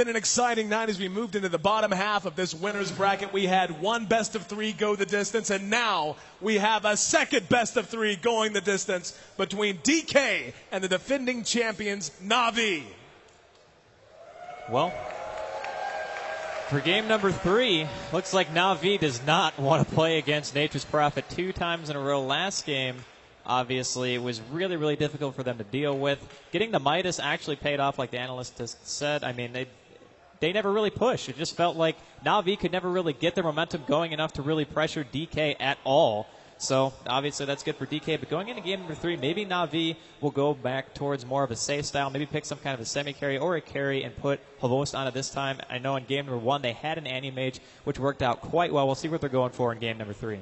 been an exciting night as we moved into the bottom half of this winner's bracket. We had one best of three go the distance, and now we have a second best of three going the distance between DK and the defending champions, Na'Vi. Well, for game number 3, looks like Na'Vi does not want to play against Nature's Prophet 2 times in a row. Last game, obviously, it was really, really difficult for them to deal with. Getting the Midas actually paid off, like the analyst just said. I mean, they never really pushed. It just felt like Na'Vi could never really get their momentum going enough to really pressure DK at all. So, obviously, that's good for DK. But going into game number 3, maybe Na'Vi will go back towards more of a safe style, maybe pick some kind of a semi-carry or a carry and put Havost on it this time. I know in game number 1 they had an Anti-Mage, which worked out quite well. We'll see what they're going for in game number 3.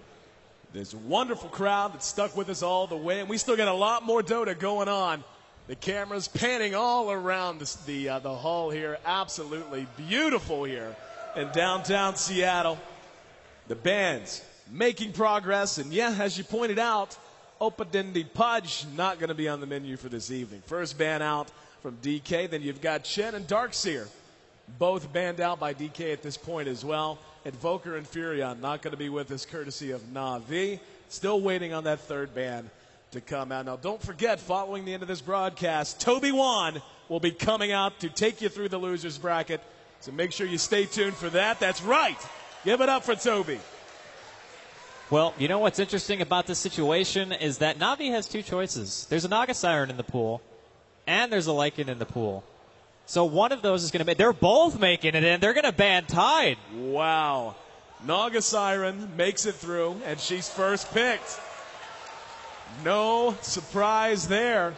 This wonderful crowd that stuck with us all the way, and we still got a lot more Dota going on. The cameras panning all around the hall here. Absolutely beautiful here in downtown Seattle. The band's making progress, and yeah, as you pointed out, Opadendi Pudge not going to be on the menu for this evening. First ban out from DK, then you've got Chen and Darkseer, both banned out by DK at this point as well. Invoker and Furion not going to be with us courtesy of Na'Vi. Still waiting on that third ban to come out. Now, don't forget, following the end of this broadcast, Toby Wan will be coming out to take you through the loser's bracket. So make sure you stay tuned for that. That's right. Give it up for Toby. Well, you know what's interesting about this situation is that Na'Vi has 2 choices. There's a Naga Siren in the pool, and there's a Lycan in the pool. So one of those is going to make, they're both making it in. They're going to ban Tide. Wow. Naga Siren makes it through, and she's first picked. No surprise there.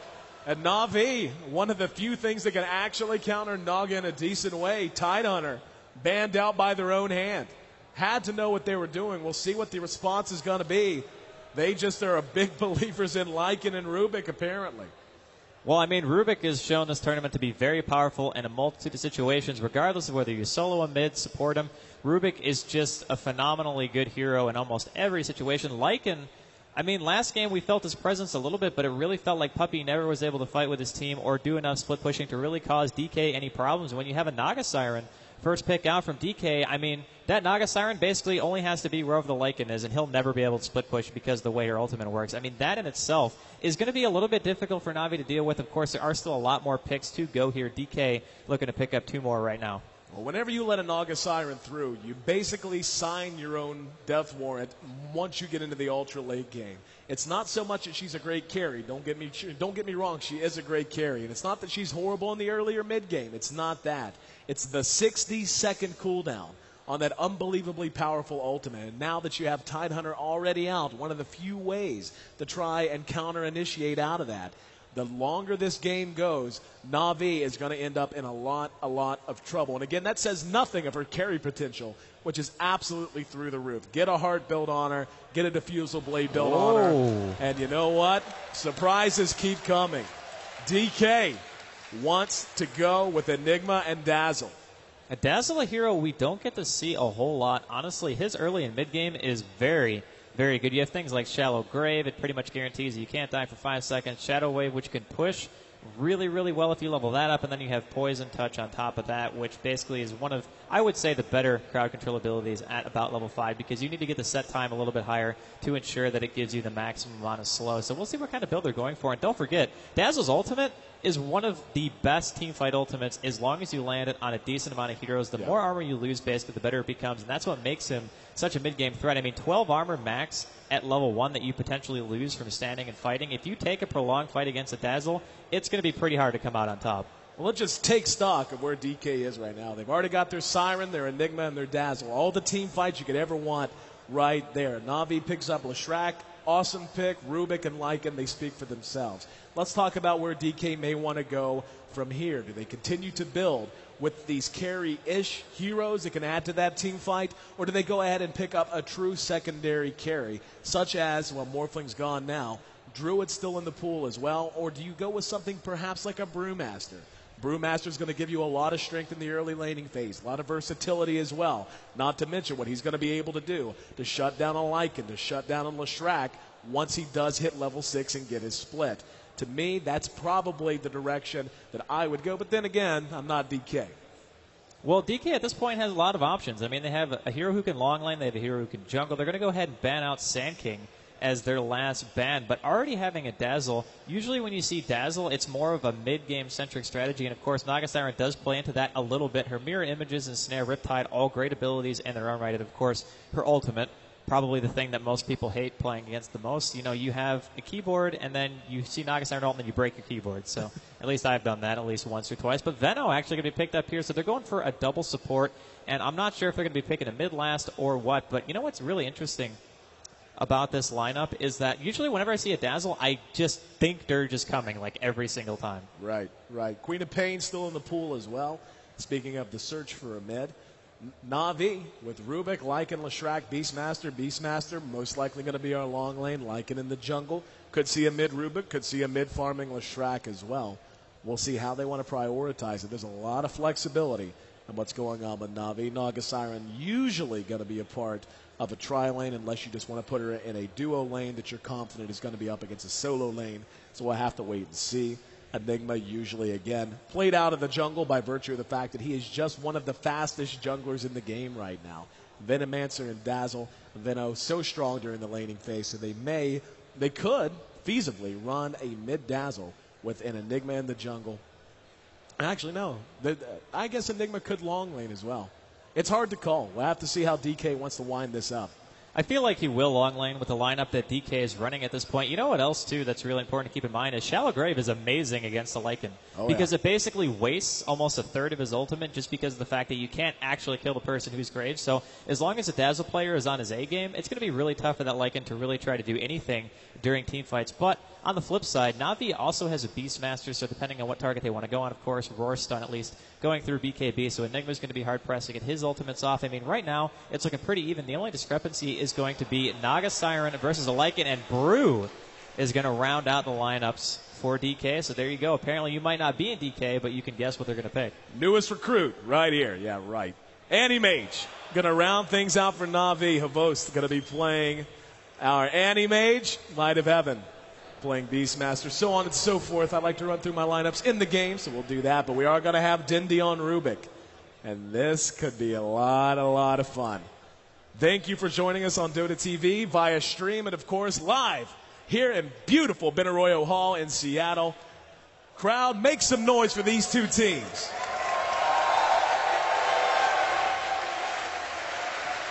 And Na'Vi, one of the few things that can actually counter Naga in a decent way, Tidehunter, banned out by their own hand. Had to know what they were doing. We'll see what the response is going to be. They just are big believers in Lycan and Rubik, apparently. Well, I mean, Rubik has shown this tournament to be very powerful in a multitude of situations, regardless of whether you solo him, mid, support him. Rubik is just a phenomenally good hero in almost every situation. Lycan, I mean, last game we felt his presence a little bit, but it really felt like Puppey never was able to fight with his team or do enough split pushing to really cause DK any problems. When you have a Naga Siren first pick out from DK, I mean, that Naga Siren basically only has to be wherever the Lycan is, and he'll never be able to split push because of the way her ultimate works. I mean, that in itself is going to be a little bit difficult for Na'Vi to deal with. Of course, there are still a lot more picks to go here. DK looking to pick up 2 more right now. Well, whenever you let a Naga Siren through, you basically sign your own death warrant once you get into the ultra late game. It's not so much that she's a great carry. Don't get me wrong, she is a great carry. And it's not that she's horrible in the early or mid game. It's not that. It's the 60-second cooldown on that unbelievably powerful ultimate. And now that you have Tidehunter already out, one of the few ways to try and counter-initiate out of that. The longer this game goes, Na'Vi is going to end up in a lot of trouble. And again, that says nothing of her carry potential, which is absolutely through the roof. Get a heart build on her, get a diffusal blade build on her. And you know what? Surprises keep coming. DK wants to go with Enigma and Dazzle. A Dazzle, a hero we don't get to see a whole lot. Honestly, his early and mid game is very, very good. You have things like Shallow Grave. It pretty much guarantees you can't die for 5 seconds. Shadow Wave, which can push really, really well if you level that up. And then you have Poison Touch on top of that, which basically is one of, I would say, the better crowd control abilities at about level 5 because you need to get the set time a little bit higher to ensure that it gives you the maximum amount of slow. So we'll see what kind of build they're going for. And don't forget, Dazzle's ultimate is one of the best teamfight ultimates as long as you land it on a decent amount of heroes. The more armor you lose, basically, the better it becomes. And that's what makes him such a mid-game threat. I mean, 12 armor max at level 1 that you potentially lose from standing and fighting. If you take a prolonged fight against a Dazzle, it's going to be pretty hard to come out on top. Well, let's just take stock of where DK is right now. They've already got their Siren, their Enigma, and their Dazzle. All the team fights you could ever want right there. Na'Vi picks up Leshrac. Awesome pick. Rubik and Lycan, they speak for themselves. Let's talk about where DK may want to go from here. Do they continue to build with these carry-ish heroes that can add to that team fight, or do they go ahead and pick up a true secondary carry, such as, well, Morphling's gone now, Druid's still in the pool as well, or do you go with something perhaps like a Brewmaster? Brewmaster's going to give you a lot of strength in the early laning phase, a lot of versatility as well, not to mention what he's going to be able to do to shut down on Lycan, to shut down on Leshrac once he does hit level 6 and get his split. To me, that's probably the direction that I would go, but then again, I'm not DK. Well, DK at this point has a lot of options. I mean, they have a hero who can long lane. They have a hero who can jungle. They're going to go ahead and ban out Sand King as their last ban. But already having a Dazzle, usually when you see Dazzle, it's more of a mid-game centric strategy. And, of course, Naga Siren does play into that a little bit. Her Mirror Images and Snare Riptide, all great abilities in their own right. And, of course, her ultimate, probably the thing that most people hate playing against the most. You know, you have a keyboard, and then you see Naga Siren ult, and then you break your keyboard. So at least I've done that at least once or twice. But Veno actually going to be picked up here, so they're going for a double support. And I'm not sure if they're going to be picking a mid-last or what. But you know what's really interesting about this lineup is that usually whenever I see a Dazzle, I just think Dirge is coming, like, every single time. Right. Queen of Pain still in the pool as well. Speaking of the search for a mid, Na'Vi with Rubik, Lycan, Leshrac, Beastmaster. Beastmaster most likely going to be our long lane. Lycan in the jungle. Could see a mid Rubik. Could see a mid farming Leshrac as well. We'll see how they want to prioritize it. There's a lot of flexibility in what's going on with Na'Vi. Naga Siren usually going to be a part of a tri-lane unless you just want to put her in a duo lane that you're confident is going to be up against a solo lane. So we'll have to wait and see. Enigma usually, again, played out of the jungle by virtue of the fact that he is just one of the fastest junglers in the game right now. Venomancer and Dazzle. Veno so strong during the laning phase, so they could feasibly run a mid-Dazzle with an Enigma in the jungle. Actually, no. I guess Enigma could long lane as well. It's hard to call. We'll have to see how DK wants to wind this up. I feel like he will long lane with the lineup that DK is running at this point. You know what else, too, that's really important to keep in mind is Shallow Grave is amazing against the Lycan. Because it basically wastes almost a third of his ultimate just because of the fact that you can't actually kill the person who's Grave. So as long as a Dazzle player is on his A game, it's going to be really tough for that Lycan to really try to do anything during team fights. But on the flip side, Na'Vi also has a Beastmaster, so depending on what target they want to go on, of course, Roar Stun at least going through BKB, so Enigma's going to be hard-pressed to get his ultimates off. I mean, right now, it's looking pretty even. The only discrepancy is going to be Naga Siren versus a Lycan, and Brew is going to round out the lineups for DK, so there you go. Apparently, you might not be in DK, but you can guess what they're going to pick. Newest recruit right here. Yeah, right. Anti-Mage going to round things out for Na'Vi. Havost going to be playing our Anti-Mage, Light of Heaven playing Beastmaster, so on and so forth. I'd like to run through my lineups in the game, so we'll do that. But we are going to have Dindy on Rubik, and this could be a lot of fun. Thank you for joining us on Dota TV via stream and, of course, live here in beautiful Benaroyo Hall in Seattle. Crowd, make some noise for these two teams.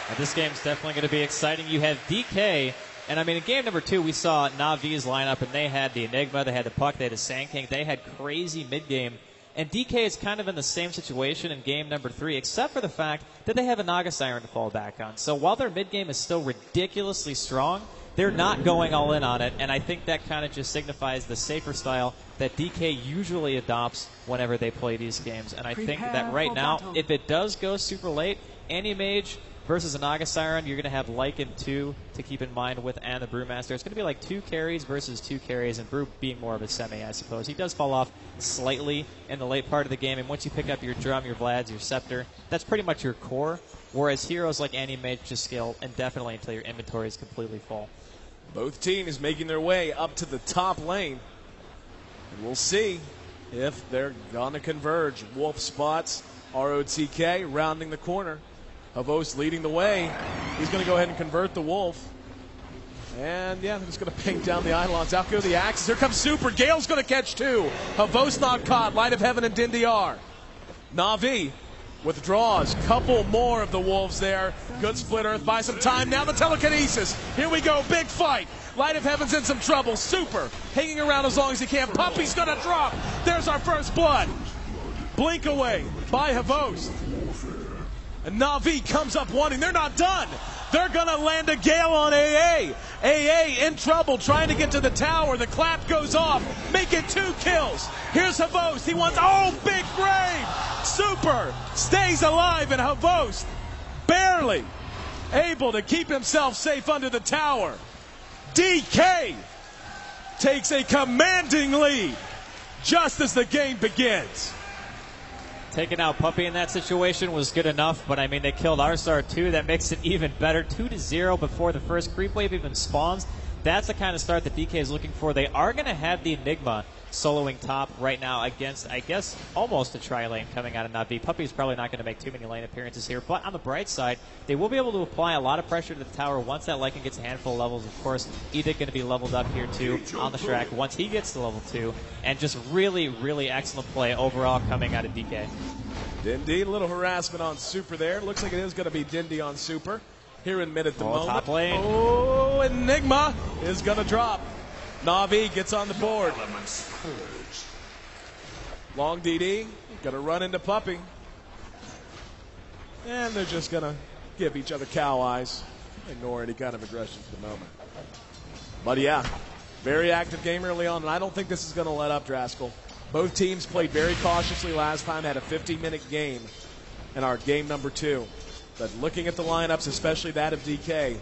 And this game's definitely going to be exciting. You have DK. And, I mean, in game number 2, we saw Na'Vi's lineup, and they had the Enigma, they had the Puck, they had the Sand King, they had crazy mid-game. And DK is kind of in the same situation in game number 3, except for the fact that they have a Naga Siren to fall back on. So while their mid-game is still ridiculously strong, they're not going all in on it, and I think that kind of just signifies the safer style that DK usually adopts whenever they play these games. And I think that right now, if it does go super late, Anti-Mage versus a Naga Siren, you're going to have Lycan 2 to keep in mind with and the Brewmaster. It's going to be like 2 carries versus 2 carries, and Brew being more of a semi, I suppose. He does fall off slightly in the late part of the game, and once you pick up your Drum, your Vlads, your Scepter, that's pretty much your core, whereas heroes like Anti-Mage just scale indefinitely until your inventory is completely full. Both teams making their way up to the top lane, and we'll see if they're going to converge. Wolf spots ROTK rounding the corner. Havost leading the way. He's going to go ahead and convert the Wolf. And, yeah, they're just going to ping down the Eidolons. Out go the Axes. Here comes Super. Gale's going to catch 2. Havost not caught. Light of Heaven and Dindy are. Na'Vi withdraws. Couple more of the Wolves there. Good split earth. Buy some time. Now the telekinesis. Here we go. Big fight. Light of Heaven's in some trouble. Super hanging around as long as he can. Puppy's going to drop. There's our first blood. Blink away by Havost. And Na'Vi comes up wanting. They're not done. They're going to land a Gale on AA. AA in trouble trying to get to the tower. The clap goes off. Make it 2 kills. Here's Havost. He wants, big grave. Super stays alive, and Havost barely able to keep himself safe under the tower. DK takes a commanding lead just as the game begins. Taking out Puppy in that situation was good enough, but I mean, they killed Arstar too. That makes it even better. 2-0 before the first creep wave even spawns. that's the kind of start that DK is looking for. They are going to have the Enigma soloing top right now against, I guess, almost a tri-lane coming out of Na'Vi. Puppey's probably not going to make too many lane appearances here, but on the bright side, they will be able to apply a lot of pressure to the tower once that Lycan gets a handful of levels. Of course, Edict going to be leveled up here too on the Shrek once he gets to level 2, and just really, really excellent play overall coming out of DK. Dindy, a little harassment on Super there. Looks like it is going to be Dindy on Super here in mid at the moment. Top lane. Oh, Enigma is going to drop. Na'Vi gets on the board. Long DD, going to run into Puppey. And they're just going to give each other cow eyes. Ignore any kind of aggression for the moment. But yeah, very active game early on, and I don't think this is going to let up, Draskell. Both teams played very cautiously last time, had a 15-minute game in our game number 2. But looking at the lineups, especially that of DK,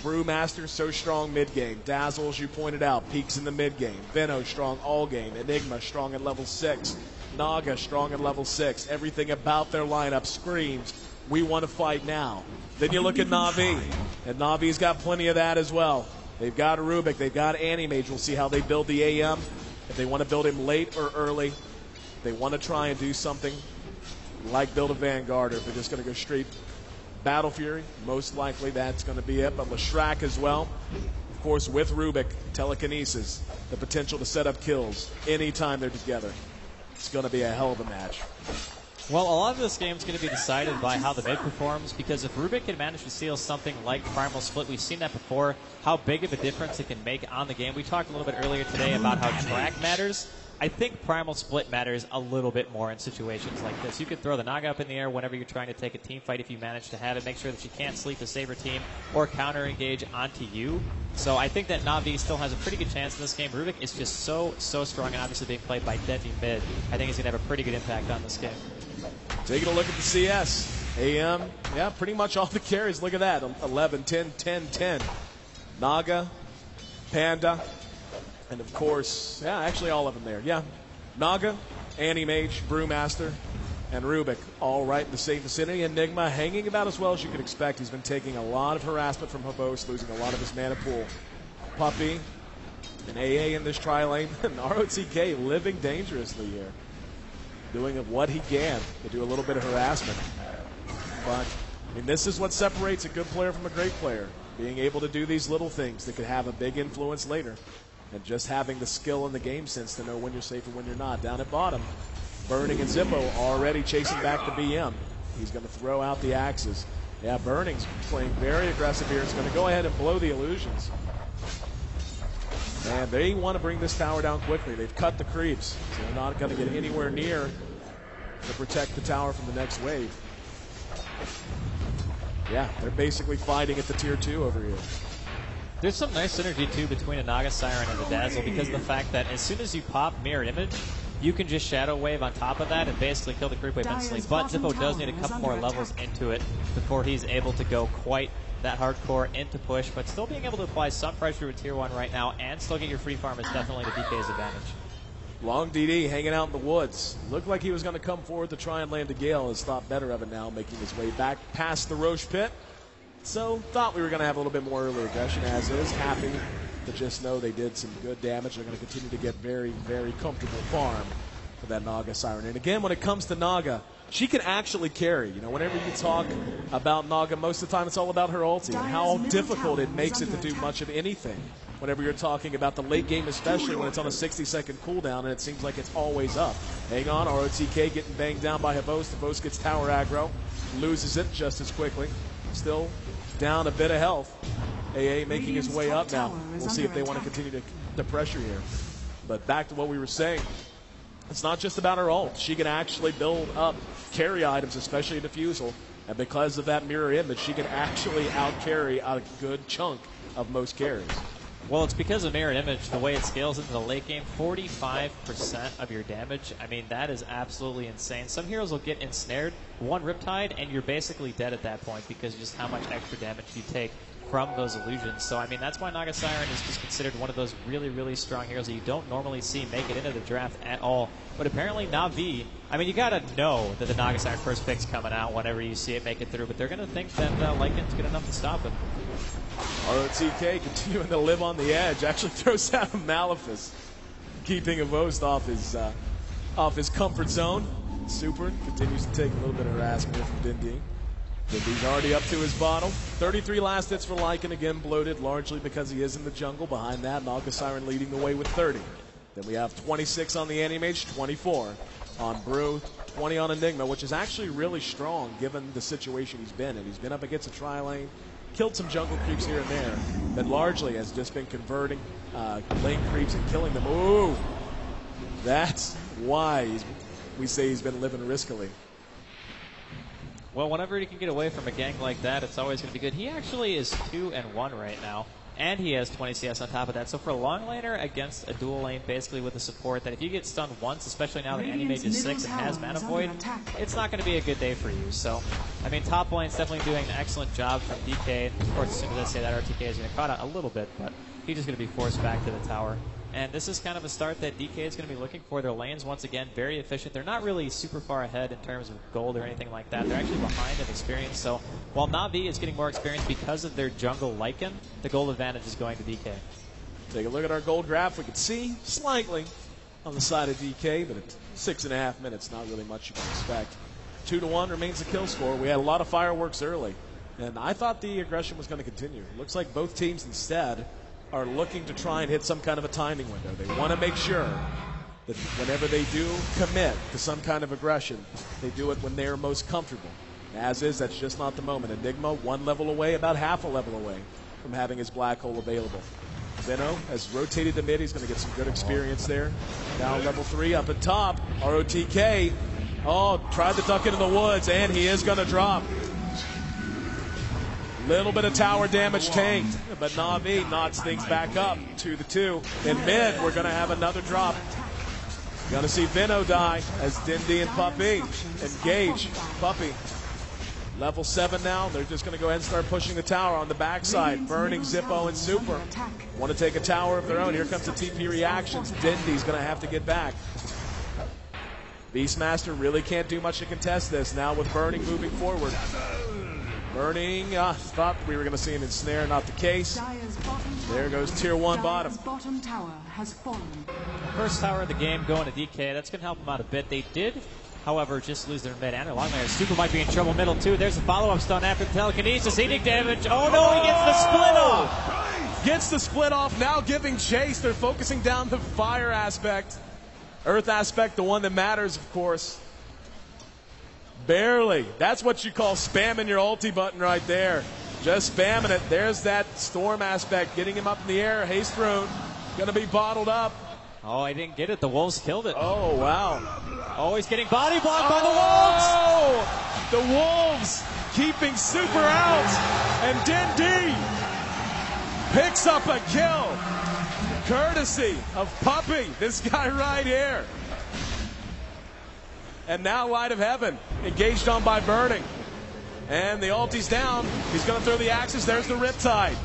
Brewmaster so strong mid-game. Dazzle, as you pointed out, peaks in the mid-game. Veno strong all game. Enigma strong at level 6. Naga strong at level 6. Everything about their lineup screams, we want to fight now. Then you look at Na'Vi, and Navi's got plenty of that as well. They've got Rubik, they've got Animage. We'll see how they build the AM. If they want to build him late or early, they want to try and do something like build a Vanguard, or if they're just going to go straight Battle Fury, most likely that's going to be it. But Leshrac as well, of course, with Rubik, telekinesis, the potential to set up kills anytime they're together. It's going to be a hell of a match. Well, a lot of this game is going to be decided by how the mid performs, because if Rubik can manage to steal something like Primal Split, we've seen that before, how big of a difference it can make on the game. We talked a little bit earlier today about how track matters. I think Primal Split matters a little bit more in situations like this. You could throw the Naga up in the air whenever you're trying to take a team fight if you manage to have it. Make sure that you can't sleep the Saber team or counter engage onto you. So I think that Na'Vi still has a pretty good chance in this game. Rubik is just so strong, and obviously being played by Deadly mid. I think he's going to have a pretty good impact on this game. Taking a look at the CS. AM, yeah, pretty much all the carries. Look at that. 11, 10, 10, 10. Naga, Panda, and of course, yeah, actually all of them there. Yeah, Naga, Animage, Brewmaster, and Rubik all right in the same vicinity. Enigma hanging about as well as you could expect. He's been taking a lot of harassment from Habos, losing a lot of his mana pool. Puppey and AA in this tri-lane. And ROTK living dangerously here, doing what he can to do a little bit of harassment. But, I mean, this is what separates a good player from a great player. Being able to do these little things that could have a big influence later. And just having the skill and the game sense to know when you're safe and when you're not. Down at bottom, Burning and Zippo already chasing back the BM. He's going to throw out the axes. Yeah, Burning's playing very aggressive here. He's going to go ahead and blow the illusions. And they want to bring this tower down quickly. They've cut the creeps, so they're not going to get anywhere near to protect the tower from the next wave. Yeah, they're basically fighting at the tier 2 over here. There's some nice synergy, too, between a Naga Siren and the Dazzle, because of the fact that as soon as you pop Mirrored Image, you can just Shadow Wave on top of that and basically kill the creep wave instantly. But Zippo does need a couple more levels into it before he's able to go quite that hardcore into push, but still being able to apply some pressure with tier 1 right now and still get your free farm is definitely the DK's advantage. Long DD hanging out in the woods. Looked like he was going to come forward to try and land a Gale. Has thought better of it now, making his way back past the Roche pit. So thought we were going to have a little bit more early aggression, as is. Happy to just know they did some good damage. They're going to continue to get very, very comfortable farm for that Naga Siren. And again, when it comes to Naga, she can actually carry. You know, whenever you talk about Naga, most of the time it's all about her ulti and how difficult it makes it to do much of anything. Whenever you're talking about the late game, especially when it's on a 60-second cooldown and it seems like it's always up. Hang on, ROTK getting banged down by Habos. Habos gets tower aggro, loses it just as quickly. Still down a bit of health. AA making his way up now. We'll see if they want to continue to pressure here. But back to what we were saying. It's not just about her ult. She can actually build up carry items, especially a Diffusal. And because of that mirror image, she can actually out-carry a good chunk of most carries. Well, it's because of Mirrored Image, the way it scales into the late game, 45% of your damage. I mean, that is absolutely insane. Some heroes will get ensnared, one Riptide, and you're basically dead at that point because of just how much extra damage you take from those illusions. So, I mean, that's why Naga Siren is just considered one of those really, really strong heroes that you don't normally see make it into the draft at all. But apparently Na'Vi, I mean, you got to know that the Naga Siren first pick's coming out whenever you see it make it through, but they're going to think that Lycan's good enough to stop him. ROTK continuing to live on the edge, actually throws out a Malefice, keeping Avost off his comfort zone. Super continues to take a little bit of harassment here from Dindi. Dindy's already up to his bottle. 33 last hits for Lycan, again bloated, largely because he is in the jungle. Behind that, Naga Siren leading the way with 30. Then we have 26 on the Anti-Mage, 24 on Brew, 20 on Enigma, which is actually really strong given the situation he's been in. He's been up against a tri-lane, killed some jungle creeps here and there, but largely has just been converting lane creeps and killing them. Ooh, that's why we say he's been living riskily. Well, whenever he can get away from a gank like that, it's always going to be good. He actually is 2-1 right now, and he has 20 CS on top of that. So for a long laner against a dual lane, basically with a support, that if you get stunned once, especially now that Anti-Mage is 6 and has Mana Void, it's not going to be a good day for you. So, I mean, top lane's definitely doing an excellent job from DK. Of course, as soon as I say that, RTK is going to cut out a little bit, but he's just going to be forced back to the tower. And this is kind of a start that DK is going to be looking for. Their lanes, once again, very efficient. They're not really super far ahead in terms of gold or anything like that. They're actually behind in experience. So while Na'Vi is getting more experience because of their jungle Lycan, the gold advantage is going to DK. Take a look at our gold graph. We can see slightly on the side of DK, but at 6.5 minutes, not really much you can expect. 2-1 remains the kill score. We had a lot of fireworks early, and I thought the aggression was going to continue. Looks like both teams instead are looking to try and hit some kind of a timing window. They want to make sure that whenever they do commit to some kind of aggression, they do it when they're most comfortable. As is, that's just not the moment. Enigma, 1 level away, about half a level away from having his black hole available. Veno has rotated to mid. He's going to get some good experience there. Now level 3 up at top. ROTK, tried to duck into the woods, and he is going to drop. Little bit of tower damage tanked, but Na'Vi knots things back up to the 2. In mid, we're going to have another drop. Going to see Veno die as Dindi and Puppey engage. Puppey, level 7 now. They're just going to go ahead and start pushing the tower on the backside. Burning, Zippo, and Super. Want to take a tower of their own. Here comes the TP reactions. Dindy's going to have to get back. Beastmaster really can't do much to contest this now with Burning moving forward. Burning, thought we were going to see an ensnare, not the case. There goes tier 1 bottom. Bottom tower has fallen. First tower of the game going to DK. That's going to help them out a bit. They did, however, just lose their mid and their long laner. Super might be in trouble middle too. There's a follow-up stun after the telekinesis, eating damage. Oh no, he gets the split off. Gets the split off, now giving chase. They're focusing down the fire aspect. Earth aspect, the one that matters, of course. Barely. That's what you call spamming your ulti button right there. Just spamming it. There's that storm aspect, getting him up in the air. Haste Rune, gonna be bottled up. Oh, I didn't get it. The Wolves killed it. Oh, wow. Oh, he's getting body blocked by the Wolves. Oh, the Wolves keeping Super out. And Dindi picks up a kill. Courtesy of Puppey, this guy right here. And now Light of Heaven, engaged on by Burning. And the ulti's down. He's going to throw the axes. There's the Riptide.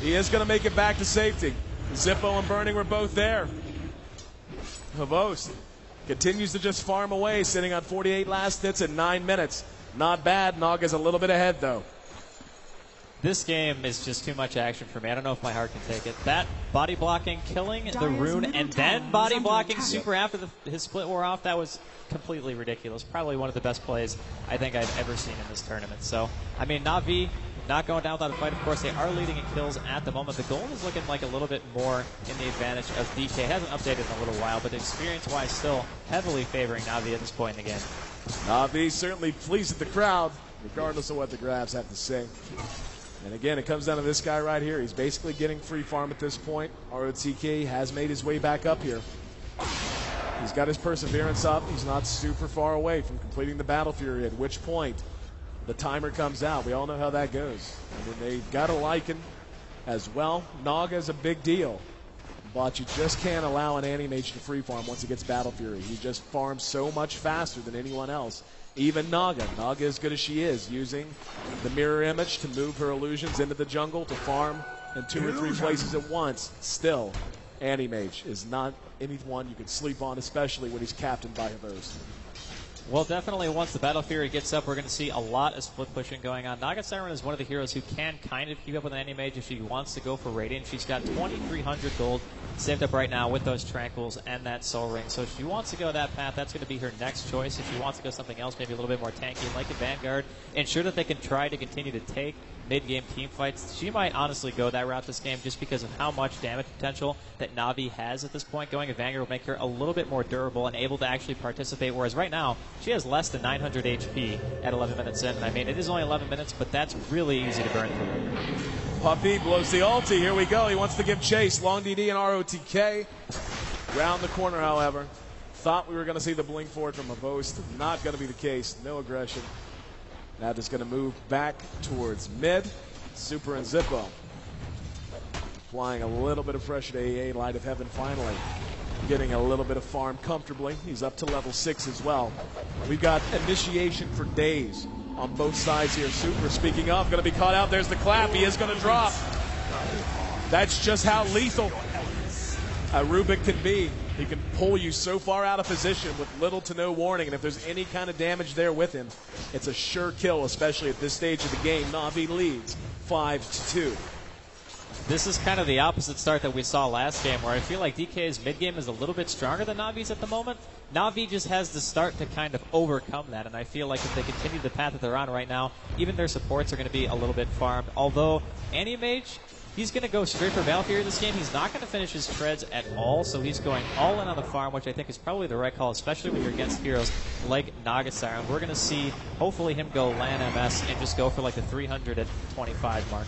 He is going to make it back to safety. Zippo and Burning were both there. Avost continues to just farm away, sitting on 48 last hits in 9 minutes. Not bad. Naga's a little bit ahead, though. This game is just too much action for me. I don't know if my heart can take it. That body blocking, killing the rune, and then body blocking Super after his split wore off, that was completely ridiculous. Probably one of the best plays I think I've ever seen in this tournament. So, I mean, Na'Vi not going down without a fight. Of course, they are leading in kills at the moment. The gold is looking like a little bit more in the advantage of DK. Hasn't updated in a little while, but experience-wise, still heavily favoring Na'Vi at this point in the game. Na'Vi certainly pleased with the crowd, regardless of what the graphs have to say. And again, it comes down to this guy right here. He's basically getting free farm at this point. ROTK has made his way back up here. He's got his perseverance up. He's not super far away from completing the Battle Fury, at which point the timer comes out. We all know how that goes. I mean, they've got a Lycan as well. Naga's a big deal, but you just can't allow an Anti-Mage to free farm once he gets Battle Fury. He just farms so much faster than anyone else. Even Naga, as good as she is, using the mirror image to move her illusions into the jungle to farm in 2 or 3 places at once. Still, Anti-Mage is not anyone you can sleep on, especially when he's captained by Havost. Well, definitely once the Battle Fury gets up, we're going to see a lot of split pushing going on. Naga Siren is one of the heroes who can kind of keep up with an Anti-Mage if she wants to go for Radiant. She's got 2,300 gold saved up right now with those Tranquils and that Soul Ring. So if she wants to go that path, that's going to be her next choice. If she wants to go something else, maybe a little bit more tanky, like a Vanguard, ensure that they can try to continue to take mid-game team fights, she might honestly go that route this game just because of how much damage potential that Na'Vi has at this point. Going a Vanguard will make her a little bit more durable and able to actually participate, whereas right now she has less than 900 HP at 11 minutes in. I mean, it is only 11 minutes, but that's really easy to burn through. Puppey blows the ulti. Here we go. He wants to give chase. Long DD and ROTK. Round the corner, however. Thought we were going to see the blink forward from Havost. Not going to be the case. No aggression. That is going to move back towards mid. Super and Zippo. Flying a little bit of fresh at AA. Light of Heaven finally getting a little bit of farm comfortably. He's up to level 6 as well. We've got initiation for days on both sides here. Super, speaking of, going to be caught out. There's the clap. He is going to drop. That's just how lethal a Rubik can be. He can pull you so far out of position with little to no warning, and if there's any kind of damage there with him, it's a sure kill, especially at this stage of the game. Na'Vi leads 5-2. This is kind of the opposite start that we saw last game, where I feel like DK's mid-game is a little bit stronger than Na'Vi's at the moment. Na'Vi just has to start to kind of overcome that, and I feel like if they continue the path that they're on right now, even their supports are going to be a little bit farmed. Although Anti-Mage, he's going to go straight for Battle Fury this game. He's not going to finish his treads at all, so he's going all in on the farm, which I think is probably the right call, especially when you're against heroes like Naga Siren. We're going to see, hopefully, him go LAN MS and just go for like the 325 mark.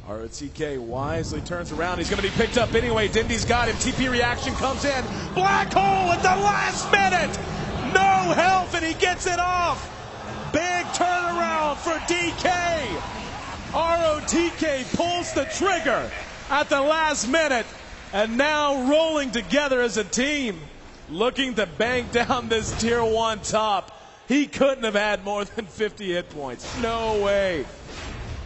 ROTK wisely turns around. He's going to be picked up anyway. Dindy's got him. TP reaction comes in. Black hole at the last minute. No health, and he gets it off. Big turnaround for DK. ROTK pulls the trigger at the last minute, and now rolling together as a team, looking to bank down this tier 1 top. He couldn't have had more than 50 hit points. No way.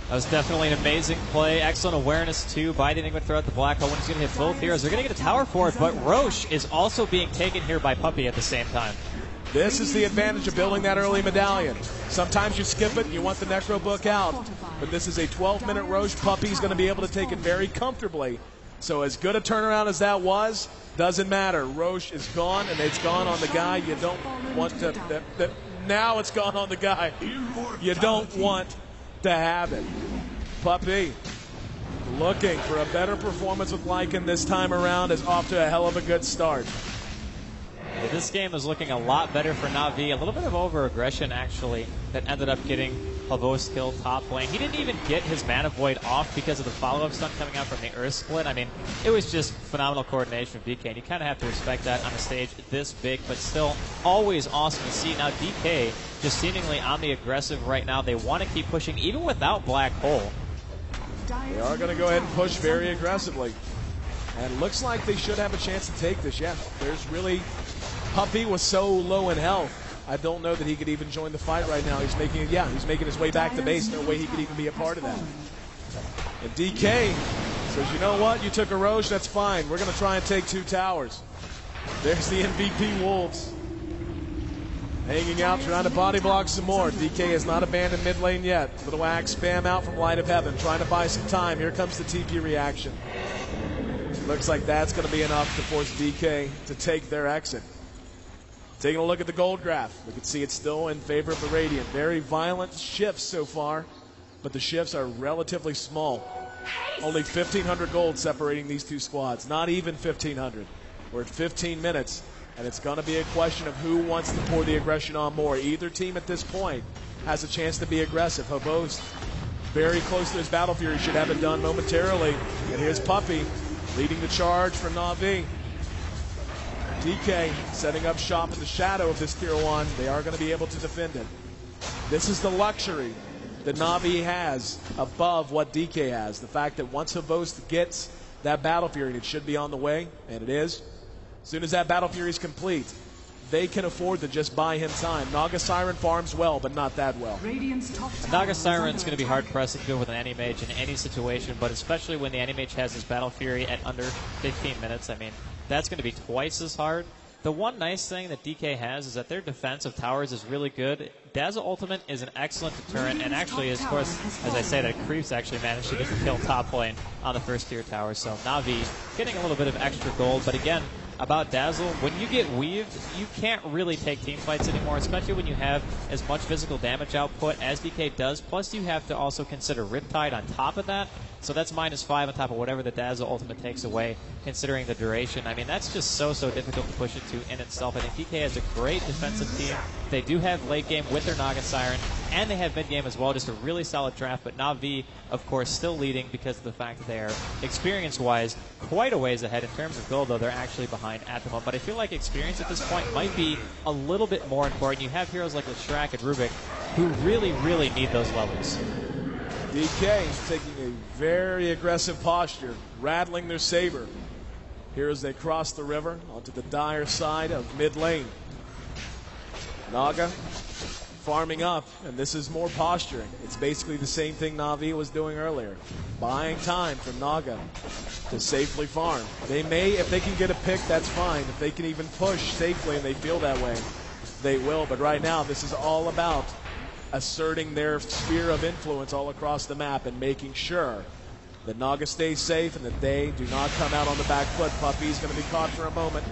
That was definitely an amazing play. Excellent awareness, too, by the Enigma throughout the black hole. When he's going to hit both heroes, they're going to get a tower for it, but Roche is also being taken here by Puppey at the same time. This is the advantage of building that early medallion. Sometimes you skip it and you want the Necro book out, but this is a 12-minute Roche. Puppey's going to be able to take it very comfortably. So as good a turnaround as that was, doesn't matter. Roche is gone, and it's gone on the guy you don't want to. Now it's gone on the guy you don't want to have it. Puppey looking for a better performance with Lycan this time around, is off to a hell of a good start. Yeah, this game is looking a lot better for Na'Vi. A little bit of over-aggression, actually, that ended up getting Havost killed top lane. He didn't even get his Mana Void off because of the follow-up stun coming out from the Earth Split. I mean, it was just phenomenal coordination from DK, and you kind of have to respect that on a stage this big, but still always awesome to see. Now, DK just seemingly on the aggressive right now. They want to keep pushing, even without Black Hole. They are going to go ahead and push very aggressively. And looks like they should have a chance to take this. Yeah, there's really... Puppey was so low in health. I don't know that he could even join the fight right now. He's making his way back to base. No way he could even be a part of that. And DK says, you know what? You took a Roche, that's fine. We're going to try and take 2 towers. There's the MVP Wolves. Hanging out, trying to body block some more. DK has not abandoned mid lane yet. Little axe spam out from Light of Heaven, trying to buy some time. Here comes the TP reaction. Looks like that's going to be enough to force DK to take their exit. Taking a look at the gold graph, we can see it's still in favor of the Radiant. Very violent shifts so far, but the shifts are relatively small. Only 1,500 gold separating these two squads. Not even 1,500. We're at 15 minutes, and it's going to be a question of who wants to pour the aggression on more. Either team at this point has a chance to be aggressive. Havost very close to his Battle Fury, should have it done momentarily. And here's Puppey leading the charge for Na'Vi. DK setting up shop in the shadow of this tier 1. They are going to be able to defend it. This is the luxury that Na'Vi has above what DK has. The fact that once Havost gets that Battle Fury, it should be on the way, and it is. As soon as that Battle Fury is complete, they can afford to just buy him time. Naga Siren farms well, but not that well. Radiant's top tower Naga is Siren's under going to be attack. hard pressed to go with an Anti-Mage in any situation, but especially when the Anti-Mage has his Battle Fury at under 15 minutes. I mean, that's going to be twice as hard. The one nice thing that DK has is that their defense of towers is really good. Dazzle Ultimate is an excellent deterrent, and actually, of course, as I say, that Creeps actually managed to get the kill top lane on the first tier tower. So Na'Vi getting a little bit of extra gold, but again, about Dazzle, when you get weaved, you can't really take team fights anymore, especially when you have as much physical damage output as DK does. Plus, you have to also consider Riptide on top of that. So that's -5 on top of whatever the Dazzle Ultimate takes away, considering the duration. I mean, that's just so difficult to push into in itself. I think DK has a great defensive team. They do have late game with their Naga Siren, and they have mid game as well. Just a really solid draft. But Na'Vi, of course, still leading because of the fact that they are, experience-wise, quite a ways ahead. In terms of gold, though, they're actually behind at the moment. But I feel like experience at this point might be a little bit more important. You have heroes like Leshrac and Rubik who really need those levels. DK taking a very aggressive posture, rattling their saber. Here as they cross the river onto the dire side of mid lane. Naga farming up, and this is more posturing. It's basically the same thing Na'Vi was doing earlier. Buying time for Naga to safely farm. They may, if they can get a pick, that's fine. If they can even push safely and they feel that way, they will. But right now, this is all about asserting their sphere of influence all across the map and making sure that Naga stays safe and that they do not come out on the back foot. Puppey's going to be caught for a moment.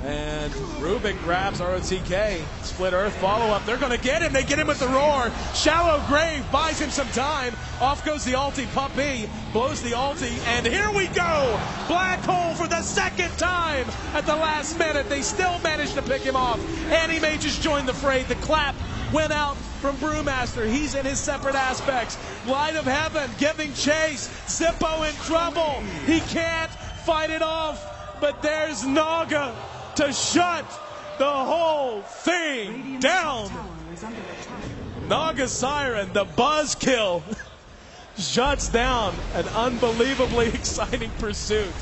And Rubik grabs ROTK. Split Earth follow-up. They're going to get him. They get him with the roar. Shallow Grave buys him some time. Off goes the ulti. Puppey blows the ulti. And here we go. Black Hole for the second time at the last minute. They still managed to pick him off. Anti-Mage just joined the fray. The clap went out from Brewmaster. He's in his separate aspects. Light of Heaven giving chase. Zippo in trouble. He can't fight it off. But there's Naga to shut the whole thing Radiant's down. top tower is under attack. Naga Siren, the buzzkill, shuts down an unbelievably exciting pursuit.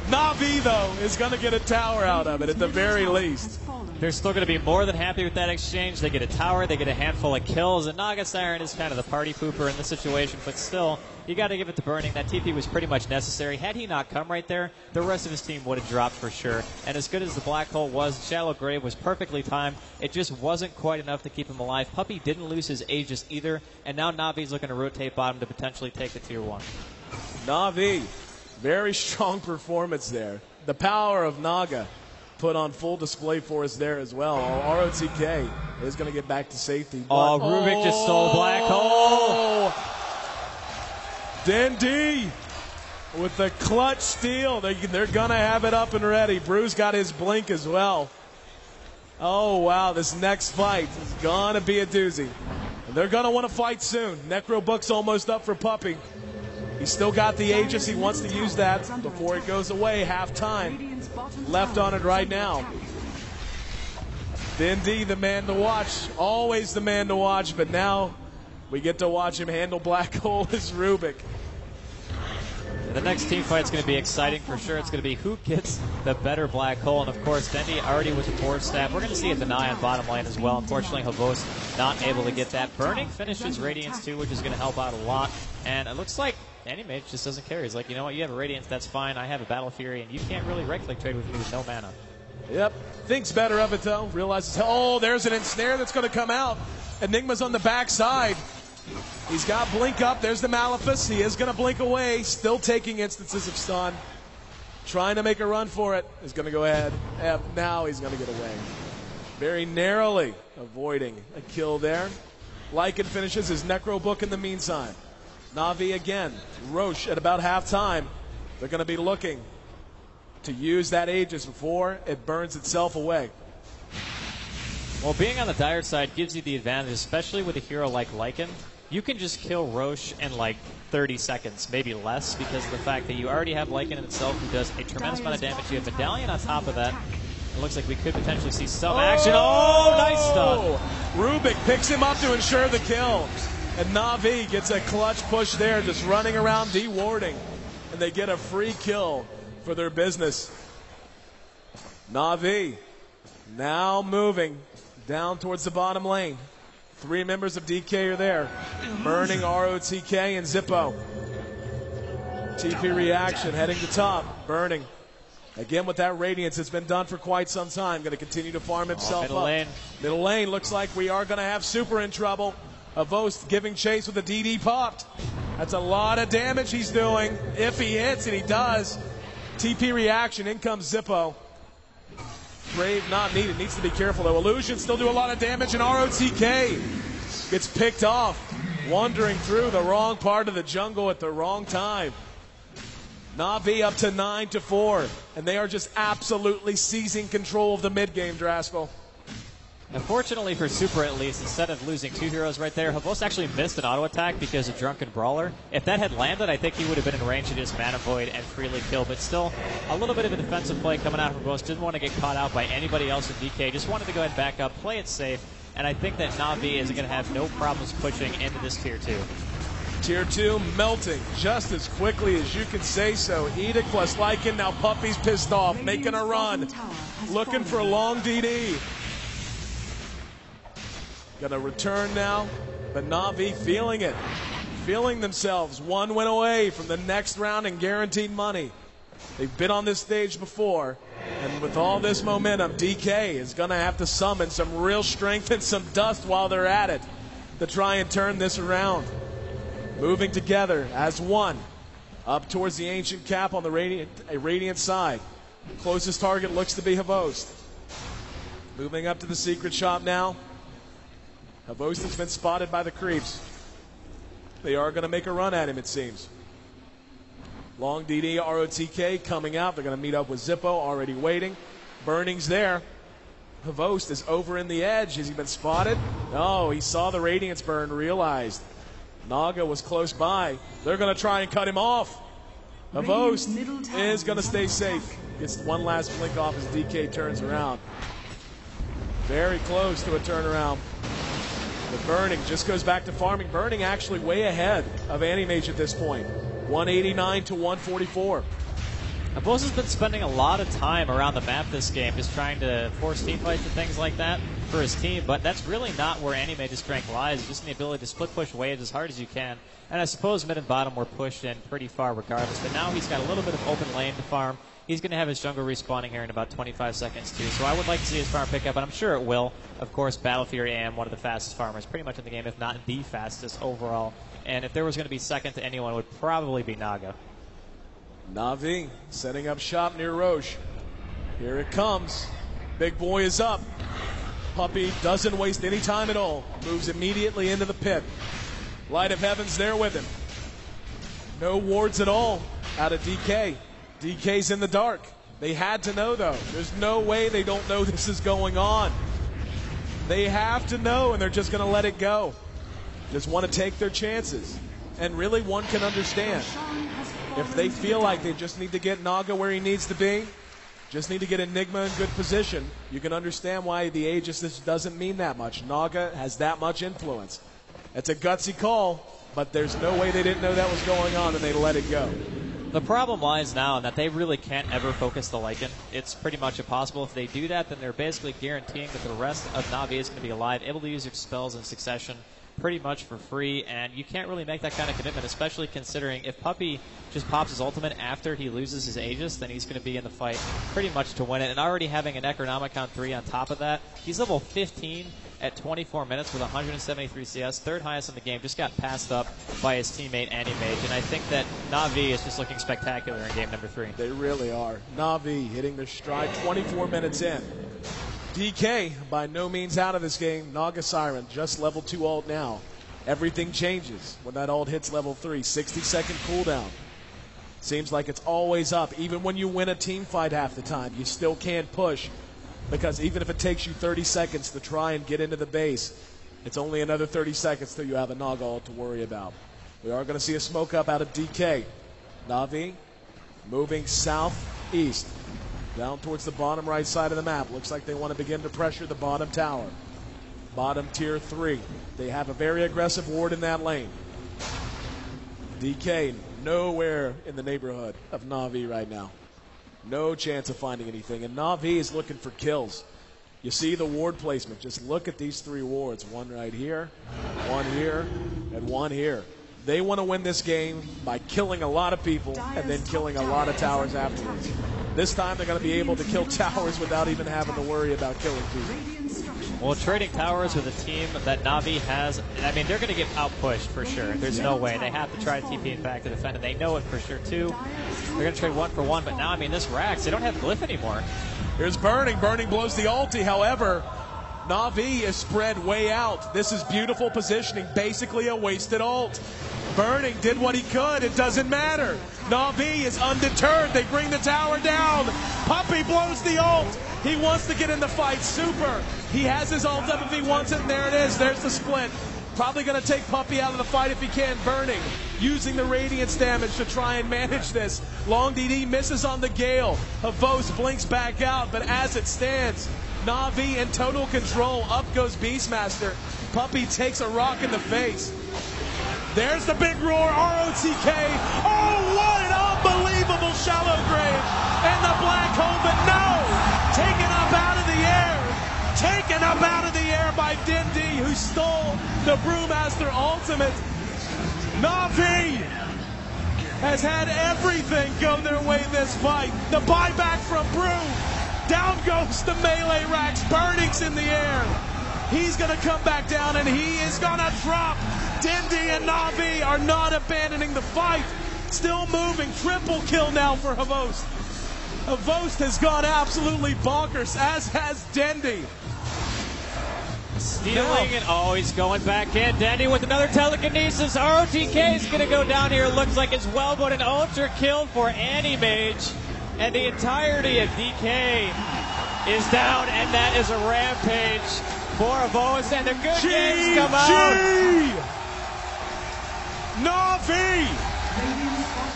Na'Vi, though, is going to get a tower out of it at the very least. They're still going to be more than happy with that exchange. They get a tower, they get a handful of kills, and Naga Siren is kind of the party pooper in this situation, but still, you got to give it to Burning. That TP was pretty much necessary. Had he not come right there, the rest of his team would have dropped for sure. And as good as the Black Hole was, Shallow Grave was perfectly timed. It just wasn't quite enough to keep him alive. Puppey didn't lose his Aegis either, and now Na'Vi's looking to rotate bottom to potentially take the tier 1. Na'Vi, very strong performance there. The power of Naga put on full display for us there as well. ROTK is going to get back to safety. Oh, Rubik just stole Black Hole. Dendi with the clutch steal. They're going to have it up and ready. Brew's got his blink as well. Oh, wow. This next fight is going to be a doozy. And they're going to want to fight soon. Necrobook's almost up for Puppey. He's still got the Aegis. He wants to use that before it goes away. Half time Radiant's bottom left tower on it is right under now. attack. Dendi, the man to watch. Always the man to watch, but now we get to watch him handle Black Hole as Rubik. The next team fight's going to be exciting for sure. It's going to be who gets the better Black Hole. And, of course, Dendi already with the forward stab. We're going to see a deny on bottom lane as well. Unfortunately, Havos not able to get that. Burning finishes Radiance, too, which is going to help out a lot. And it looks like Anti-Mage just doesn't care. He's like, you know what, you have a Radiance, that's fine. I have a Battle Fury, and you can't really right-click trade with me with no mana. Yep. Thinks better of it, though. Realizes, oh, there's an ensnare that's going to come out. Enigma's on the backside. He's got blink up. There's the Malefice. He is going to blink away. Still taking instances of stun. Trying to make a run for it. Is going to go ahead. Yep, now he's going to get away. Very narrowly avoiding a kill there. Lycan finishes his Necrobook in the meantime. Na'Vi again. Roche at about halftime. They're going to be looking to use that Aegis before it burns itself away. Well, being on the Dire side gives you the advantage, especially with a hero like Lycan. You can just kill Roche in like 30 seconds, maybe less, because of the fact that you already have Lycan in itself, who does a tremendous amount of damage. You have Medallion on top of that. It looks like we could potentially see some action. Oh, nice stun. Rubik picks him up to ensure the kill. And Na'Vi gets a clutch push there, just running around de-warding. And they get a free kill for their business. Na'Vi Now moving down towards the bottom lane. 3 members of DK are there. Burning, ROTK, and Zippo. TP reaction heading to top. Burning. Again with that radiance, it's been done for quite some time. Going to continue to farm himself middle up. lane. Middle lane looks like we are going to have Super in trouble. Avost giving chase with a DD popped. That's a lot of damage he's doing. If he hits, and he does. TP reaction, in comes Zippo. Brave not needed, needs to be careful though. Illusion still do a lot of damage, and ROTK gets picked off, wandering through the wrong part of the jungle at the wrong time. Na'Vi up to 9-4, and they are just absolutely seizing control of the mid game, Draskell. Unfortunately for Super, at least, instead of losing 2 heroes right there, Havos actually missed an auto attack because of Drunken Brawler. If that had landed, I think he would have been in range to just Mana Void and freely kill. But still, a little bit of a defensive play coming out from Havos. Didn't want to get caught out by anybody else in DK. Just wanted to go ahead and back up, play it safe. And I think that Na'Vi is going to have no problems pushing into this Tier 2. Tier 2 melting just as quickly as you can say so. Edict plus Lycan, now Puppy's pissed off, making a run. Looking for a long DD. Gonna return now, but Na'Vi feeling it. Feeling themselves 1 win away from the next round and guaranteed money. They've been on this stage before, and with all this momentum, DK is gonna have to summon some real strength and some dust while they're at it to try and turn this around. Moving together as one, up towards the Ancient Cap on the Radiant side. Closest target looks to be Havost. Moving up to the secret shop now. Havost has been spotted by the creeps. They are going to make a run at him, it seems. Long DD, ROTK coming out. They're going to meet up with Zippo, already waiting. Burning's there. Havost is over in the edge. Has he been spotted? No, he saw the Radiance burn, realized Naga was close by. They're going to try and cut him off. Havost is going to stay safe. Gets one last blink off as DK turns around. Very close to a turnaround. But Burning just goes back to farming. Burning actually way ahead of Animage at this point. 189 to 144. Havos has been spending a lot of time around the map this game, just trying to force team fights and things like that for his team, but that's really not where Animage's strength lies, just in the ability to split push waves as hard as you can. And I suppose mid and bottom were pushed in pretty far regardless, but now he's got a little bit of open lane to farm. He's going to have his jungle respawning here in about 25 seconds too, so I would like to see his farm pick up, and I'm sure it will. Of course, Battle Fury AM, one of the fastest farmers pretty much in the game, if not the fastest overall. And if there was going to be second to anyone, it would probably be Naga. Na'Vi setting up shop near Roche. Here it comes. Big boy is up. Puppy doesn't waste any time at all. Moves immediately into the pit. Light of Heaven's there with him. No wards at all out of DK. DK's in the dark. They had to know, though. There's no way they don't know this is going on. They have to know, and they're just going to let it go. Just want to take their chances. And really, one can understand. If they feel like they just need to get Naga where he needs to be, just need to get Enigma in good position, you can understand why the Aegis just doesn't mean that much. Naga has that much influence. It's a gutsy call, but there's no way they didn't know that was going on, and they let it go. The problem lies now in that they really can't ever focus the Lycan. It's pretty much impossible. If they do that, then they're basically guaranteeing that the rest of Na'Vi is going to be alive, able to use their spells in succession pretty much for free, and you can't really make that kind of commitment, especially considering if Puppy just pops his ultimate after he loses his Aegis, then he's going to be in the fight pretty much to win it. And already having an Necronomicon 3 on top of that, he's level 15 at 24 minutes with 173 CS, third highest in the game, just got passed up by his teammate Animage, and I think that Na'Vi is just looking spectacular in game number 3. They really are. Na'Vi hitting their stride 24 minutes in. DK by no means out of this game. Naga Siren just level 2 ult now. Everything changes when that ult hits level 3. 60-second cooldown. Seems like it's always up. Even when you win a team fight half the time, you still can't push, because even if it takes you 30 seconds to try and get into the base, it's only another 30 seconds till you have a Naga ult to worry about. We are going to see a smoke up out of DK. Na'Vi moving southeast. Down towards the bottom right side of the map. Looks like they want to begin to pressure the bottom tower. Bottom tier 3. They have a very aggressive ward in that lane. DK nowhere in the neighborhood of Na'Vi right now. No chance of finding anything. And Na'Vi is looking for kills. You see the ward placement. Just look at these 3 wards. One right here, and one here. They want to win this game by killing a lot of people and then killing a lot of towers afterwards. This time they're going to be able to kill towers without even having to worry about killing people. Well, trading towers with a team that Na'Vi has, I mean, they're going to get outpushed for sure. There's no way. They have to try to TP back to defend, and they know it for sure, too. They're going to trade 1 for 1, but now, I mean, this Rax, they don't have Glyph anymore. Here's Burning. Burning blows the ulti. However, Na'Vi is spread way out. This is beautiful positioning, basically a wasted ult. Burning did what he could. It doesn't matter. Na'Vi is undeterred. They bring the tower down. Puppey blows the ult. He wants to get in the fight. Super. He has his ult up if he wants it, and there it is. There's the split. Probably going to take Puppey out of the fight if he can. Burning, using the Radiance damage to try and manage this. Long DD misses on the Gale. Havos blinks back out, but as it stands, Na'Vi in total control. Up goes Beastmaster. Puppey takes a rock in the face. There's the big roar, ROTK. Oh, what an unbelievable Shallow Grave. And the black hole, but no! Taken up out of the air. Taken up out of the air by Dendi, who stole the Brewmaster ultimate. Na'Vi has had everything go their way this fight. The buyback from Brew. Down goes the melee Rax. Burning's in the air. He's going to come back down, and he is going to drop. Dendi and Na'Vi are not abandoning the fight. Still moving. Triple kill now for Havost. Havost has gone absolutely bonkers, as has Dendi. Stealing and he's going back in. Dendi with another telekinesis. ROTK is going to go down here. Looks like it's well, but an ultra kill for Animage. And the entirety of DK is down, and that is a rampage for Havost. And the good games come out. Na'Vi,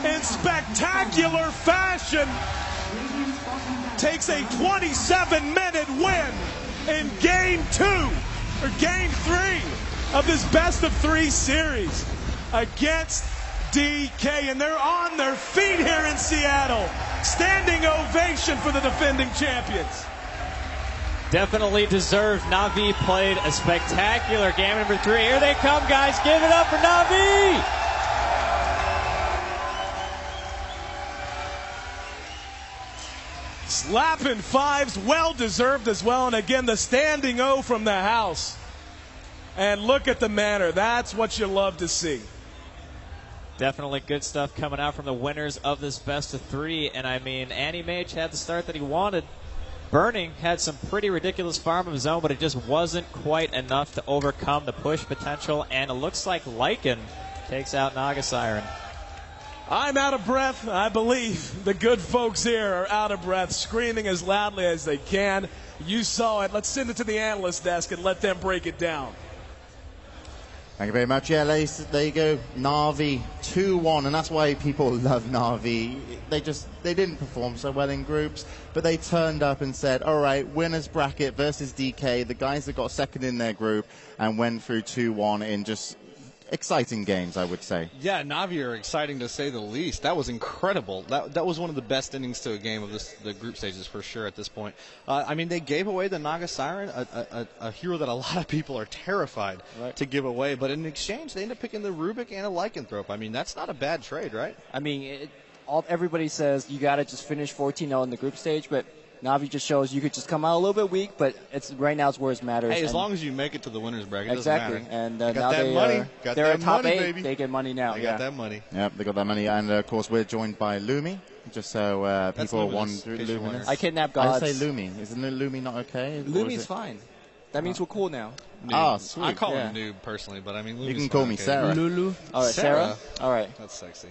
in spectacular fashion, takes a 27-minute win in Game 2, or Game 3 of this best-of-3 series against DK. And they're on their feet here in Seattle. Standing ovation for the defending champions. Definitely deserved. Na'Vi played a spectacular game. Number 3. Here they come, guys. Give it up for Na'Vi. Slapping 5s, well deserved as well. And again, the standing O from the house. And look at the manner. That's what you love to see. Definitely good stuff coming out from the winners of this best of 3. And I mean, Animage had the start that he wanted. Burning had some pretty ridiculous farm of his own, but it just wasn't quite enough to overcome the push potential. And it looks like Lycan takes out Naga Siren. I'm out of breath. I believe the good folks here are out of breath, screaming as loudly as they can. You saw it. Let's send it to the analyst desk and let them break it down. Thank you very much. Yeah, there you go. Na'Vi 2-1, and that's why people love Na'Vi. They didn't perform so well in groups, but they turned up and said, all right, winners bracket versus DK, the guys that got second in their group and went through 2-1 in just exciting games, I would say. Yeah, Na'Vi are exciting to say the least. That was incredible. That was one of the best endings to a game of the group stages for sure at this point. I mean, they gave away the Naga Siren, a hero that a lot of people are terrified to give away, but in exchange, they end up picking the Rubik and a Lycanthrope. I mean, that's not a bad trade, right? I mean, everybody says you got to just finish 14-0 in the group stage, but Na'Vi just shows you could just come out a little bit weak, but right now it's where it matters. Hey, as long as you make it to the winners bracket, exactly. It doesn't matter. And got now that money. Got they're that a top money, 8. baby. They get money now. They got that money. Yep, they got that money. And, of course, we're joined by Lumi, just so people want Luminous. I kidnap gods. I say Lumi. Isn't Lumi not okay? Lumi's fine. That means we're cool now. Ah, sweet. I call him noob personally, but I mean, Lumi's you can call me okay. Sarah. Lulu. All right, Sarah. All right. That's sexy.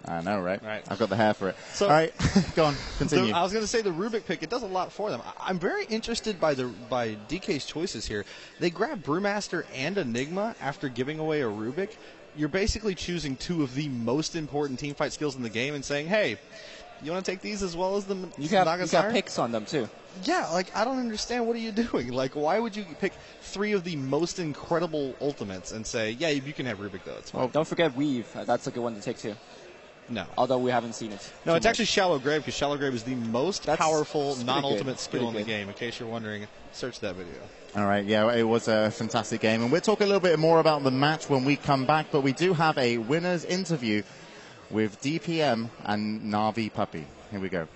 I know, right? Right. I've got the hair for it. So, all right, go on, continue. I was going to say the Rubik pick, it does a lot for them. I'm very interested by DK's choices here. They grabbed Brewmaster and Enigma after giving away a Rubik. You're basically choosing 2 of the most important teamfight skills in the game and saying, hey, you want to take these as well as the Naga Siren? You got picks on them, too. Yeah, like, I don't understand. What are you doing? Like, why would you pick 3 of the most incredible ultimates and say, yeah, you can have Rubik, though. It's fine. Don't forget Weave. That's a good one to take, too. No. Although we haven't seen it. No, too it's much. actually Shallow Grave, because Shallow Grave is the most powerful pretty non-ultimate good. skill in Pretty the good. game. In case you're wondering, search that video. All right, yeah, it was a fantastic game. And we'll talk a little bit more about the match when we come back, but we do have a winner's interview with DPM and Na'Vi Puppy. Here we go.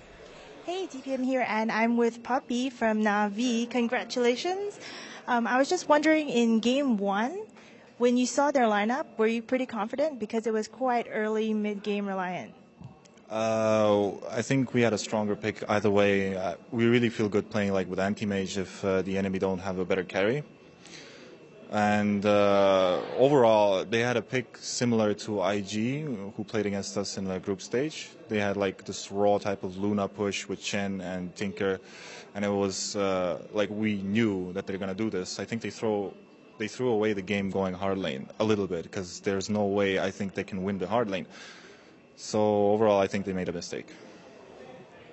Hey, DPM here, and I'm with Puppy from Na'Vi. Congratulations. I was just wondering, in Game 1, when you saw their lineup, were you pretty confident? Because it was quite early, mid-game reliant. I think we had a stronger pick either way. We really feel good playing like with anti-mage if the enemy don't have a better carry. And overall, they had a pick similar to IG, who played against us in the group stage. They had like this raw type of Luna push with Chen and Tinker, and it was like we knew that they're gonna do this. I think they threw away the game going hard lane a little bit, because there's no way I think they can win the hard lane. So overall, I think they made a mistake.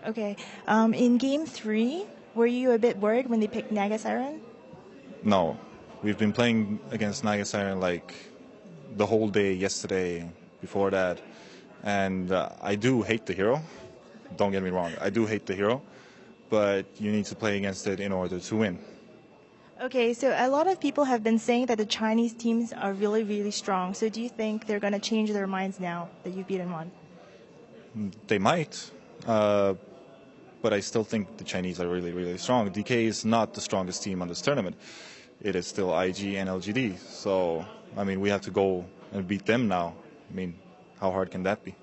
Okay. In Game 3, were you a bit worried when they picked Naga Siren? No. We've been playing against Naga Siren like the whole day yesterday, before that. And I do hate the hero. Don't get me wrong. I do hate the hero. But you need to play against it in order to win. Okay, so a lot of people have been saying that the Chinese teams are really, really strong. So do you think they're going to change their minds now that you've beaten one? They might. But I still think the Chinese are really, really strong. DK is not the strongest team on this tournament. It is still IG and LGD. So, I mean, we have to go and beat them now. I mean, how hard can that be?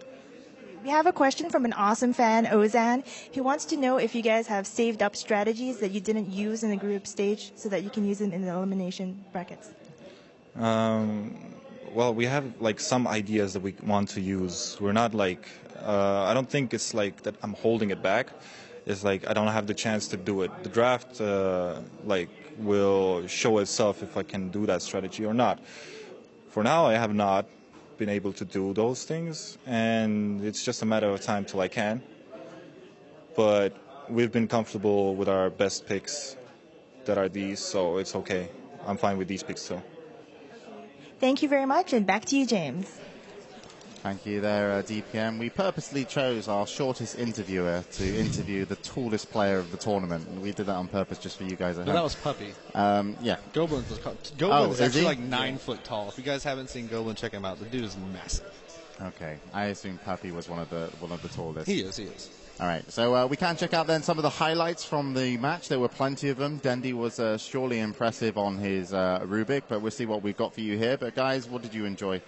We have a question from an awesome fan, Ozan. He wants to know if you guys have saved up strategies that you didn't use in the group stage so that you can use them in the elimination brackets. Well, we have like some ideas that we want to use. We're not like, I don't think it's like that I'm holding it back. It's like I don't have the chance to do it. The draft will show itself if I can do that strategy or not. For now, I have not been able to do those things, and it's just a matter of time till I can. But we've been comfortable with our best picks that are these, so it's okay. I'm fine with these picks too. Thank you very much, and back to you, James. Thank you there, DPM. We purposely chose our shortest interviewer to interview the tallest player of the tournament. We did that on purpose just for you guys at No, home. that was Puppy. Yeah. Goblin is is actually he? like 9 foot tall. If you guys haven't seen Goblin, check him out. The dude is massive. Okay. I assume Puppy was one of the tallest. He is. All right. So we can check out then some of the highlights from the match. There were plenty of them. Dendy was surely impressive on his Rubik, but we'll see what we've got for you here. But guys, what did you enjoy?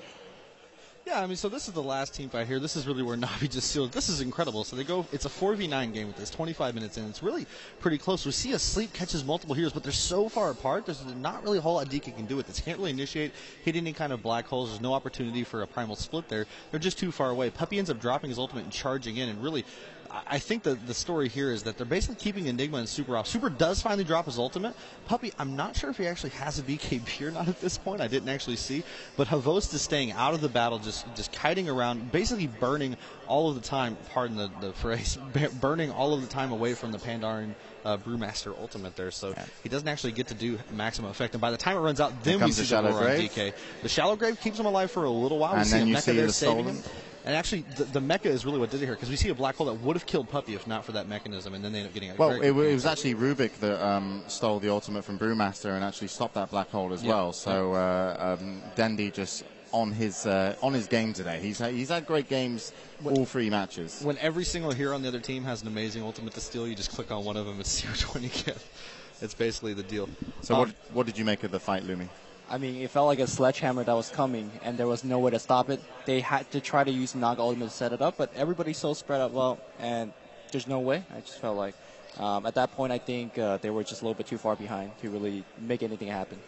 Yeah, I mean, so this is the last team fight here. This is really where Na'Vi just sealed. This is incredible. So they go, it's a 4v9 game with this, 25 minutes in. It's really pretty close. We see a Sleep catches multiple heroes, but they're so far apart, there's not really a whole lot DK can do with this. Can't really initiate, hit any kind of black holes. There's no opportunity for a primal split there. They're just too far away. Puppy ends up dropping his ultimate and charging in, and really, I think the story here is that they're basically keeping Enigma and Super off. Super does finally drop his ultimate. Puppy, I'm not sure if he actually has a BKB or not at this point. I didn't actually see. But Havost is staying out of the battle, just kiting around, basically burning all of the time, pardon the phrase, burning all of the time away from the Pandaren Brewmaster ultimate there. So he doesn't actually get to do maximum effect. And by the time it runs out, then we see the roar on DK. The Shallow Grave keeps him alive for a little while. And we then see you a see Mecha there the saving stolen. him. And actually, the mecha is really what did it here, because we see a black hole that would have killed Puppy if not for that mechanism, and then they end up getting a Well, very it good game. was actually Rubik that stole the ultimate from Brewmaster and actually stopped that black hole as well. So Dendy just on his game today. He's had great games all three matches. When every single hero on the other team has an amazing ultimate to steal, you just click on one of them and see which one you get. It's basically the deal. So what did you make of the fight, Lumi? I mean, it felt like a sledgehammer that was coming, and there was no way to stop it. They had to try to use Naga Ultimate to set it up, but everybody's so spread out well, and there's no way. I just felt like at that point, I think they were just a little bit too far behind to really make anything happen.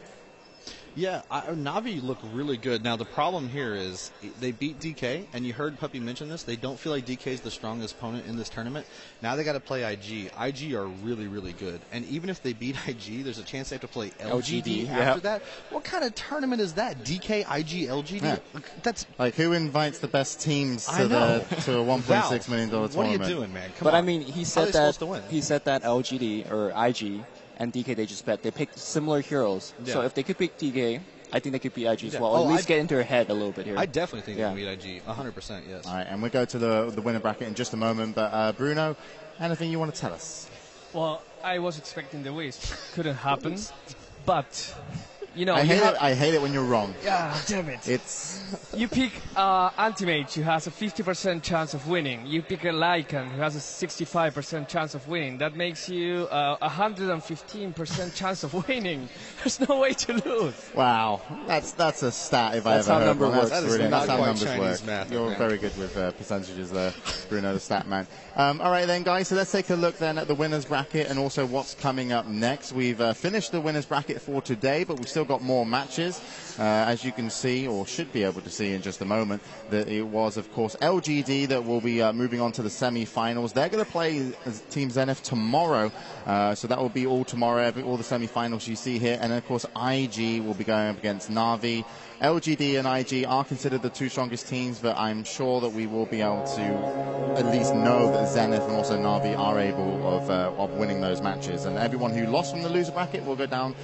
Yeah, Na'Vi look really good. Now, the problem here is they beat DK, and you heard Puppy mention this. They don't feel like DK is the strongest opponent in this tournament. Now they got to play IG. IG are really, really good. And even if they beat IG, there's a chance they have to play LGD after that. What kind of tournament is that? DK, IG, LGD? Yeah. That's like who invites the best teams to a $1.6 million tournament? What are you doing, man? Come but on. I mean, he How are said they that supposed to win? he said that LGD or IG and DK they just bet. They picked similar heroes. Yeah. So if they could pick DK I think they could beat IG as Yeah. well. Or Oh, at least I- get into their head a little bit here. I definitely think Yeah. they can beat IG. 100%, yes. All right, and we'll go to the winner bracket in just a moment. But Bruno, anything you want to tell us? Well, I was expecting the Wiz. Couldn't happen. But, you know, I you hate have, it. I hate it when you're wrong. yeah, damn it. It's You pick Anti-Mage, who has a 50% chance of winning. You pick a Lycan, who has a 65% chance of winning. That makes you 115% chance of winning. There's no way to lose. wow. That's a stat if That's I how ever heard number one. That's works. That is brilliant. not That's how quite numbers Chinese work. math, You're man. very good with percentages there, Bruno, the stat man. All right then, guys. So let's take a look then at the winners bracket and also what's coming up next. We've finished the winners bracket for today, but we've still got more matches. As you can see, or should be able to see in just a moment, that it was, of course, LGD that will be moving on to the semi-finals. They're going to play Team Zenith tomorrow, so that will be all tomorrow, all the semi-finals you see here. And, of course, IG will be going up against Na'Vi. LGD and IG are considered the two strongest teams, but I'm sure that we will be able to at least know that Zenith and also Na'Vi are able of winning those matches. And everyone who lost from the loser bracket will go down,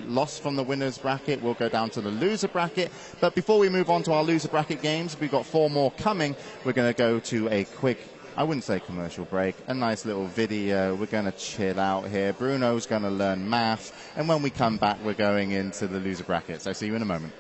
lost from the winners bracket will go down to the loser bracket. But before we move on to our loser bracket games, we've got 4 more coming. We're going to go to a quick, I wouldn't say commercial break, a nice little video. We're going to chill out here. Bruno's going to learn math. And when we come back, we're going into the loser bracket. So see you in a moment.